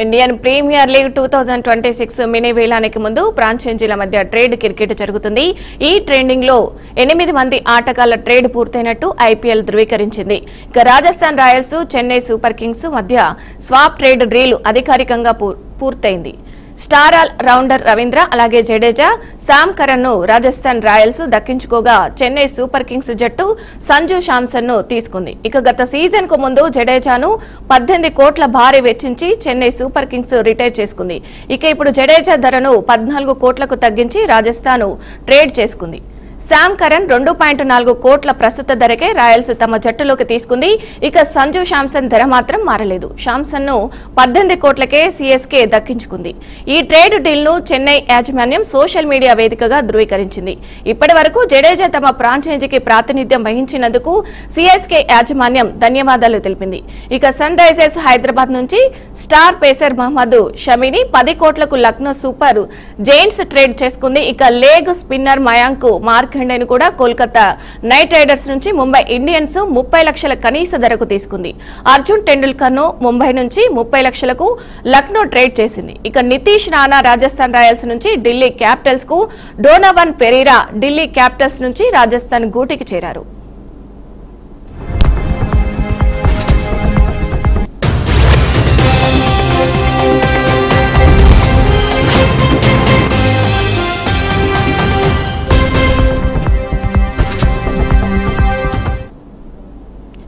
Indian premier league 2026 mini వేలానికి ముందు ఫ్రాంచైజీల మధ్య trade cricket జరుగుతుంది. ఈ ట్రేడింగ్ లో 8 మంది ఆటగాళ్ల ట్రేడ్ పూర్తయినట్టు ఐపీఎల్ ధృవీకరించింది. ఇక Rajasthan Royals, Chennai Super Kings మధ్య స్వాప్ ట్రేడ్ డీల్ అధికారికంగా పూర్తయింది. స్టార్ ఆల్ రౌండర్ రవీంద్ర అలాగే జడేజా, శామ్ కరణ్ ను రాజస్థాన్ రాయల్స్ దక్కించుకోగా చెన్నై సూపర్ కింగ్స్ జట్టు సంజు శాంసన్ ను తీసుకుంది. ఇక గత సీజన్ కు ముందు జడేజాను 18 కోట్ల భారీ వెచ్చించి చెన్నై సూపర్ కింగ్స్ రిటైర్ చేసుకుంది. ఇక ఇప్పుడు జడేజా ధరను 14 కోట్లకు తగ్గించి రాజస్థాన్ ట్రేడ్ చేసుకుంది. శామ్ కరణ్ 2.4 కోట్ల ప్రస్తుత ధరకే రాయల్స్ తమ జట్టులోకి తీసుకుంది. ఇక సంజు శాంసన్ ధర మాత్రం మారలేదు. శాంసన్ ను 18 కోట్లకే సీఎస్కే దక్కించుకుంది. ఈ ట్రేడ్ డీల్ ను చెన్నై యాజమాన్యం సోషల్ మీడియా వేదికగా ధృవీకరించింది. ఇప్పటి వరకు జడేజా తమ ఫ్రాంచైజీకి ప్రాతినిధ్యం వహించినందుకు సీఎస్కే యాజమాన్యం ధన్యవాదాలు తెలిపింది. ఇక సన్ రైజర్స్ హైదరాబాద్ నుంచి స్టార్ పేసర్ మహమ్మద్ షమీని 10 కోట్లకు లక్నో సూపర్ జైంట్స్ ట్రేడ్ చేసుకుంది. ఇక లేగ్ స్పిన్నర్ మయాంక్ మార్కండేను కూడా కోల్కతా నైట్ రైడర్స్ నుంచి ముంబై ఇండియన్స్ 30 లక్షల కనీస ధరకు తీసుకుంది. అర్జున్ టెండూల్కర్ ను ముంబై నుంచి 30 లక్షలకు లక్నో ట్రేడ్ చేసింది. ఇక నితీష్ రాణా రాజస్థాన్ రాయల్స్ నుంచి ఢిల్లీ క్యాపిటల్స్ కు, డోనోవన్ పెరీరా ఢిల్లీ క్యాపిటల్స్ నుంచి రాజస్థాన్ గూటికి చేరారు.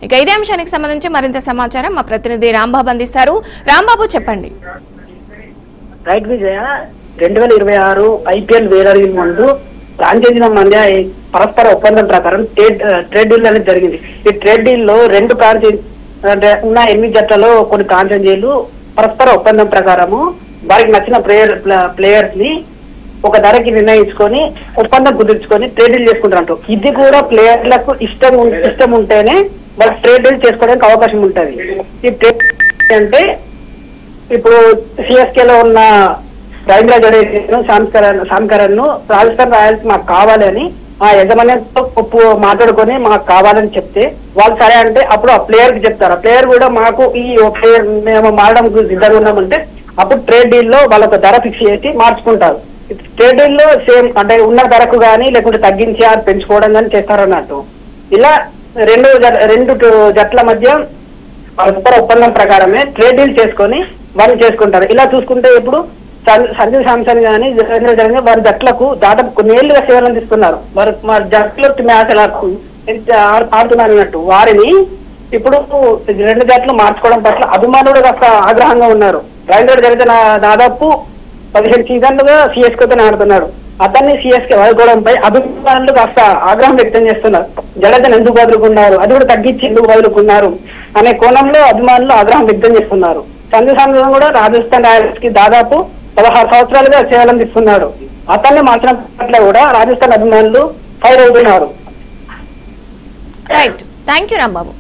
ఇక ఇదే అంశానికి సంబంధించి మరింత సమాచారం మా ప్రతినిధి రాంబాబు అందిస్తారు. రాంబాబు చెప్పండి. రైట్ విజయ, 2026 ఐపీఎల్ వేలానికి ముందు ఫ్రాంచైజీల మధ్య పరస్పర ఒప్పందం ప్రకారం ట్రేడ్ డీల్ అనేది జరిగింది. ఈ ట్రేడ్ డీల్ లో 2 ఫ్రాంచైజీ అంటే ఉన్న 8 జట్లలో కొన్ని ఫ్రాంచైజీలు పరస్పర ఒప్పందం ప్రకారము వారికి నచ్చిన ప్లేయర్స్ ని ఒక ధరకి నిర్ణయించుకొని ఒప్పందం కుదుర్చుకొని ట్రేడ్ డీల్ చేసుకుంటారంట. ఇది కూడా ప్లేయర్లకు ఇష్టం ఉంటేనే వాళ్ళు ట్రేడ్ డీల్ చేసుకోవడానికి అవకాశం ఉంటుంది. ఈ ట్రేడ్ అంటే ఇప్పుడు సిఎస్కే లో ఉన్న రవీంద్ర జడేజాను, శామ్ కరణ్ ను రాజస్థాన్ రాయల్స్ మాకు కావాలని ఆ యజమాన్యంతో మాట్లాడుకొని మాకు కావాలని చెప్తే వాళ్ళు సరే అంటే అప్పుడు ఆ ప్లేయర్ కి చెప్తారు. ఆ ప్లేయర్ కూడా మాకు ఈ ప్లేయర్ మేము మారడం సిద్ధంగా ఉన్నామంటే అప్పుడు ట్రేడ్ డీల్ లో వాళ్ళొక ధర ఫిక్స్ చేసి మార్చుకుంటారు. ట్రేడ్ డీల్ లో సేమ్ అంటే ఉన్న ధరకు కానీ లేకుంటే తగ్గించి పెంచుకోవడం కానీ చేస్తారన్నట్టు. ఇలా రెండు జట్ల మధ్య పరస్పర ఒప్పందం ప్రకారమే ట్రేడ్ డీల్ చేసుకొని వాళ్ళు చేసుకుంటారు. ఇలా చూసుకుంటే ఇప్పుడు సంజు శాంసన్ గానీ రవీంద్ర జడేజా వారి జట్లకు దాదాపు కొన్ని ఏళ్లుగా సేవలు అందిస్తున్నారు. వారు మా జట్లో మ్యాచ్ ఆడుతున్నారు అన్నట్టు. వారిని ఇప్పుడు 2 జట్లు మార్చుకోవడం పట్ల అభిమానులు కాస్త ఆగ్రహంగా ఉన్నారు. రవీంద్ర జడేజా దాదాపు 15 సీజన్లుగా సిఎస్కేతో ఆడుతున్నాడు. అతన్ని సిఎస్కే వదులుకోవడంపై అభిమానులు కాస్త ఆగ్రహం వ్యక్తం చేస్తున్నారు. జడేజాను ఎందుకు వదులుకున్నారు, అది కూడా తగ్గించి ఎందుకు వదులుకున్నారు అనే కోణంలో అభిమానులు ఆగ్రహం వ్యక్తం చేస్తున్నారు. సంజు శాంసన్ కూడా రాజస్థాన్ రాయల్స్ కి దాదాపు 16 సంవత్సరాలుగా సేవలు అందిస్తున్నాడు. అతన్ని మార్చడం పట్ల కూడా రాజస్థాన్ అభిమానులు ఫైర్ అవుతున్నారు. Right, thank you Rambabu.